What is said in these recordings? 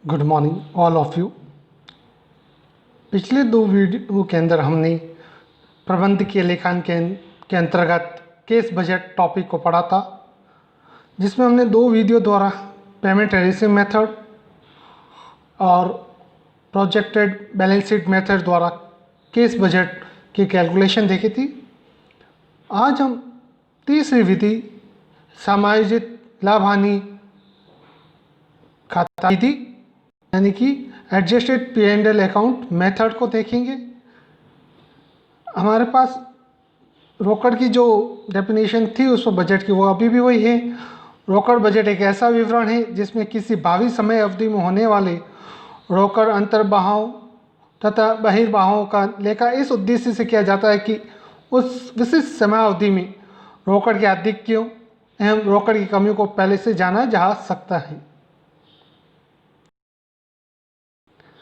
Good morning all of you. पिछले दो video के अंदर हमने प्रबंधकीय लेखांकन के अंतर्गत केस बजट टॉपिक को पढ़ा था, जिसमें हमने दो वीडियो द्वारा पेमेंट रिसीव मेथड और प्रोजेक्टेड बैलेंस शीट मेथड द्वारा केस बजट की कैलकुलेशन देखी थी। आज हम तीसरी विधि समायोजित लाभ हानि खाता विधि यानी कि एडजस्टेड P&L अकाउंट मेथड को देखेंगे। हमारे पास रोकड़ की जो डेफिनेशन थी उसमें बजट की वो अभी भी वही है। रोकड़ बजट एक ऐसा विवरण है जिसमें किसी भावी समय अवधि में होने वाले रोकड़ अंतर्बाहों तथा बहिर्बाहों का लेखा इस उद्देश्य से किया जाता है कि उस विशिष्ट समय अवधि में रोकड़ के आधिक्यों एवं रोकड़ की कमियों को पहले से जाना जा सकता है।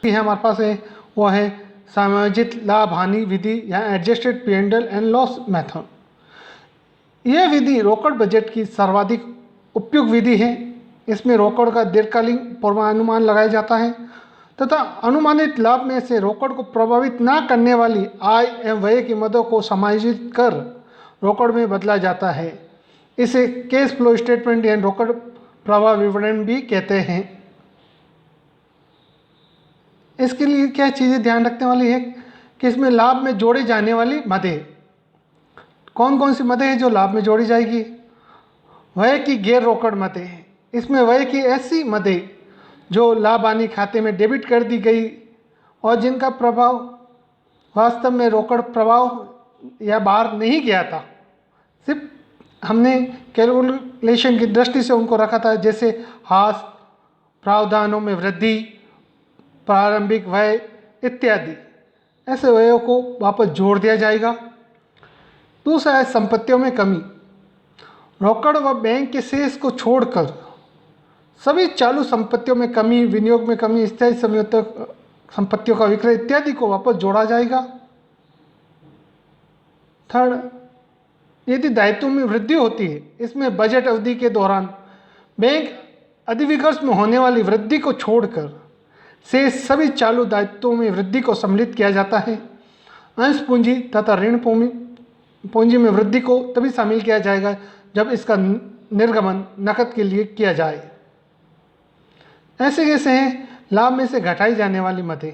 हमारे पास है वो है समायोजित लाभ हानि विधि या adjusted P&L and loss method. यह विधि रोकड़ बजट की सर्वाधिक उपयुक्त विधि है। इसमें रोकड़ का दीर्घकालीन पूर्वानुमान लगाया जाता है तथा अनुमानित लाभ में से रोकड़ को प्रभावित न करने वाली आय एवं व्यय की मदों को समायोजित कर रोकड़ में बदला जाता है। इसे कैश फ्लो स्टेटमेंट या रोकड़ प्रवाह विवरण भी कहते हैं। इसके लिए क्या चीज़ें ध्यान रखने वाली है कि इसमें लाभ में जोड़े जाने वाली मदें, कौन कौन सी मदें हैं जो लाभ में जोड़ी जाएगी। व्यय की गैर रोकड़ मदें, इसमें व्यय की ऐसी मदें जो लाभ हानि खाते में डेबिट कर दी गई और जिनका प्रभाव वास्तव में रोकड़ प्रभाव या बाहर नहीं गया था, सिर्फ हमने कैलकुलेशन की दृष्टि से उनको रखा था, जैसे हास, प्रावधानों में वृद्धि, प्रारंभिक व्यय इत्यादि। ऐसे व्ययों को वापस जोड़ दिया जाएगा। दूसरा है संपत्तियों में कमी। रोकड़ व बैंक के शेष को छोड़कर सभी चालू संपत्तियों में कमी, विनियोग में कमी, स्थायी संपत्तियों का विक्रय इत्यादि को वापस जोड़ा जाएगा। थर्ड, यदि दायित्वों में वृद्धि होती है, इसमें बजट अवधि के दौरान बैंक अधिविकर्ष में होने वाली वृद्धि को छोड़कर से सभी चालू दायित्वों में वृद्धि को सम्मिलित किया जाता है। अंश पूंजी तथा ऋण पूंजी में वृद्धि को तभी शामिल किया जाएगा जब इसका निर्गमन नकद के लिए किया जाए। ऐसे कैसे हैं लाभ में से घटाई जाने वाली मदें।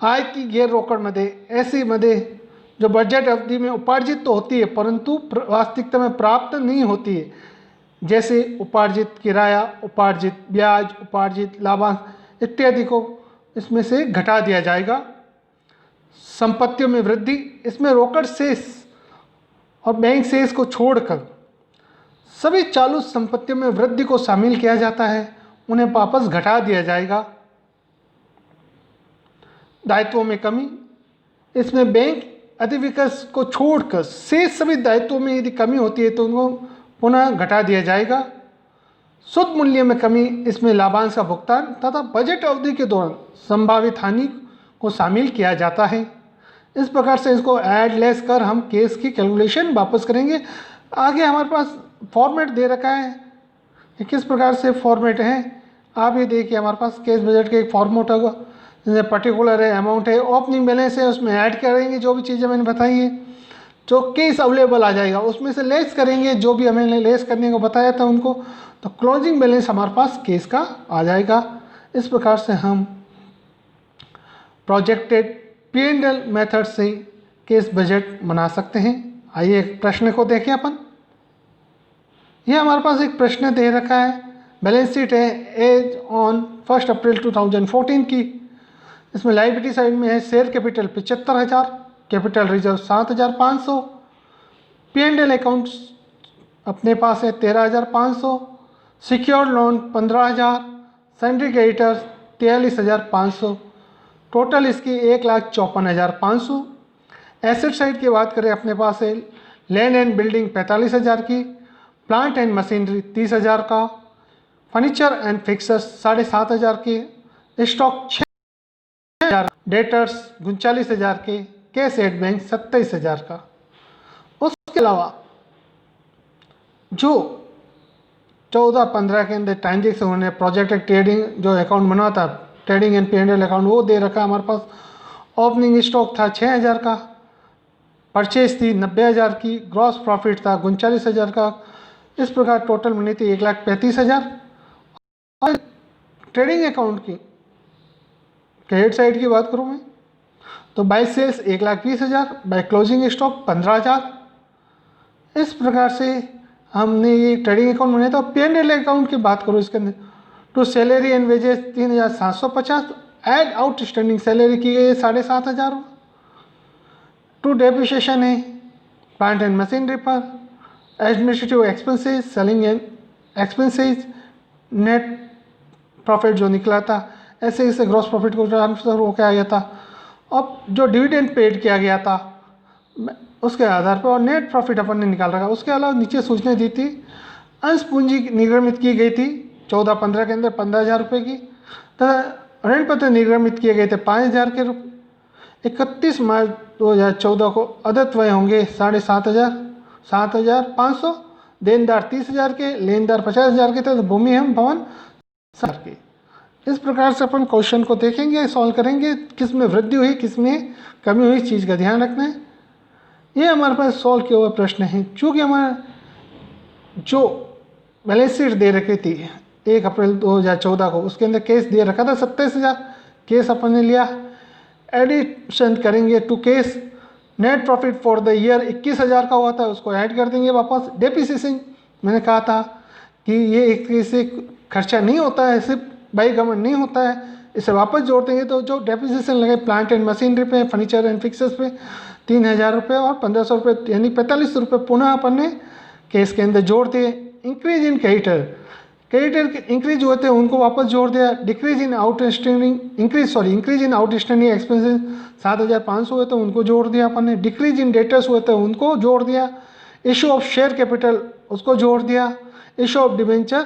आय की गैर रोकड़ मदें, ऐसी मदें जो बजट अवधि में उपार्जित तो होती है परंतु वास्तविकता में प्राप्त नहीं होती है, जैसे उपार्जित किराया, उपार्जित ब्याज, उपार्जित लाभांश इत्यादि को इसमें से घटा दिया जाएगा। संपत्तियों में वृद्धि, इसमें रोकड़ शेष और बैंक शेष को छोड़कर सभी चालू संपत्तियों में वृद्धि को शामिल किया जाता है, उन्हें वापस घटा दिया जाएगा। दायित्वों में कमी, इसमें बैंक अधिविकर्ष को छोड़कर शेष सभी दायित्वों में यदि कमी होती है तो उनको पुनः घटा दिया जाएगा। शुद्ध मूल्य में कमी, इसमें लाभांश का भुगतान तथा बजट अवधि के दौरान संभावित हानि को शामिल किया जाता है। इस प्रकार से इसको ऐड लेस कर हम केस की कैलकुलेशन वापस करेंगे। आगे हमारे पास फॉर्मेट दे रखा है कि किस प्रकार से फॉर्मेट है, आप ये देखिए। हमारे पास केस बजट का एक फॉर्मेट होगा, जैसे पर्टिकुलर है, अमाउंट है, ओपनिंग बैलेंस है, उसमें ऐड करेंगे जो भी चीज़ें मैंने बताई है। जो केस अवेलेबल आ जाएगा उसमें से लेस करेंगे जो भी हमें लेस करने को बताया था उनको, तो क्लोजिंग बैलेंस हमारे पास केस का आ जाएगा। इस प्रकार से हम प्रोजेक्टेड P&L मेथड से केस बजट बना सकते हैं। आइए एक प्रश्न को देखें अपन। यह हमारे पास एक प्रश्न दे रखा है, बैलेंस शीट है एज ऑन 1 अप्रैल 2014 की। इसमें लायबिलिटी साइड में है share capital 75,000, capital reserve 7,500, P&L accounts अपने पास है 13,500, सिक्योर्ड लोन 15,000, सैंड्री क्रेडिटर्स 43,500, टोटल इसकी 1,54,500। एसेट साइड की बात करें, अपने पास है लैंड एंड बिल्डिंग 45,000 की, प्लांट एंड मशीनरी 30,000 का, फर्नीचर एंड फिक्सर्स 7,500 के, स्टॉक 6,000, डेटर्स 39,000 के, कैश एट बैंक 27,000 का। उसके अलावा जो 14-15 के अंदर ट्रांजेक्शन होने, प्रोजेक्ट ट्रेडिंग जो अकाउंट बना था, ट्रेडिंग एंड P&L अकाउंट, वो दे रखा हमारे पास। ओपनिंग स्टॉक था 6,000 का, परचेज थी 90,000 की, ग्रॉस प्रॉफिट था 39,000 का। इस प्रकार टोटल मनी थी 1,35,000। और ट्रेडिंग अकाउंट की क्रेडिट साइड की बात करूँ मैं तो by sales 1,20,000, by closing stock 15,000। इस प्रकार से हमने ये ट्रेडिंग अकाउंट बनाया था। P&L अकाउंट की बात करूँ इसके अंदर to salary and wages 3,750, add outstanding salary की गई है 7,500। टू डेप्रिसिएशन है, प्लांट एंड मशीनरी पर, administrative expenses, selling and expenses, net profit जो निकला था, ऐसे ऐसे ग्रॉस प्रॉफिट को ट्रांसफर होकर आ गया था। अब जो डिविडेंड पेड किया गया था उसके आधार पर और नेट प्रॉफिट अपन ने निकाल रखा। उसके अलावा नीचे सूचना दी थी, अंश पूंजी निर्गमित की गई थी 14-15 के अंदर 15,000 रुपये की, तथा ऋण पत्र निर्गमित किए गए थे 5,000 के रुपये। 31 मार्च 2014 को अदत्त व्यय होंगे 7,500, देनदार 30,000 के, लेनदार 50,000 के, तो भूमि एवं भवन 60,000 के। इस प्रकार से अपन क्वेश्चन को देखेंगे, सॉल्व करेंगे, किस में वृद्धि हुई, किस में कमी हुई, इस चीज़ का ध्यान रखना है। ये हमारे पास सॉल्व किया हुआ प्रश्न है। चूँकि हमारा जो बैलेंस शीट दे रखी थी 1 अप्रैल 2014 को, उसके अंदर केस दे रखा था 27,000, केस अपन ने लिया, एडिशन करेंगे to case, net profit for the year 21,000 का हुआ था, उसको ऐड कर देंगे वापस। डेप्रिसिएशन मैंने कहा था कि ये एक तरह से खर्चा नहीं होता है, सिर्फ बाई गवर्नमेंट नहीं होता है, इसे वापस जोड़ देंगे तो जो डेप्रिसिएशन लगे प्लांट एंड मशीनरी पे, फर्नीचर एंड फिक्सर्स पे 3,000 रुपये और 1,500 रुपये यानी 45 रुपये पुनः अपन ने केस के अंदर जोड़ दिए। इंक्रीज इन क्रेडिटर इंक्रीज हुए थे उनको वापस जोड़ दिया। Decrease in outstanding increase in outstanding expenses 7,500 हुए थे उनको जोड़ दिया अपन ने। डिक्रीज इन डेटर्स हुए थे उनको जोड़ दिया। इशू ऑफ शेयर कैपिटल उसको जोड़ दिया। इशू ऑफ डिबेंचर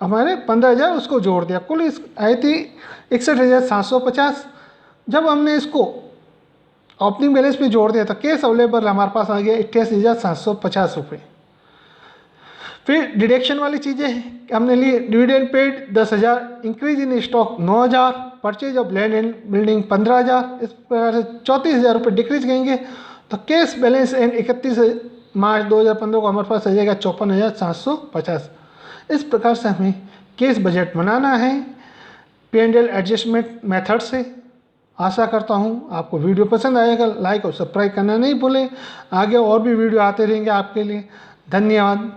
हमारे 15,000 उसको जोड़ दिया। कुल इस आई थी 61,750। जब हमने इसको ओपनिंग बैलेंस में जोड़ दिया तो केस अवेलेबल हमारे पास आ गया 88,750 रुपये। फिर डिडक्शन वाली चीज़ें हमने ली, dividend paid 10,000, increase in stock 9,000, purchase of land and building 15,000। इस प्रकार से 34,000 रुपये डिक्रीज करेंगे तो केस बैलेंस एंड 31 मार्च 2015 को हमारे पास आ जाएगा 54,750। इस प्रकार से हमें केस बजट बनाना है P&L एडजस्टमेंट मेथड से। आशा करता हूँ आपको वीडियो पसंद आएगा। लाइक और सब्सक्राइब करना नहीं भूलें। आगे और भी वीडियो आते रहेंगे आपके लिए। धन्यवाद।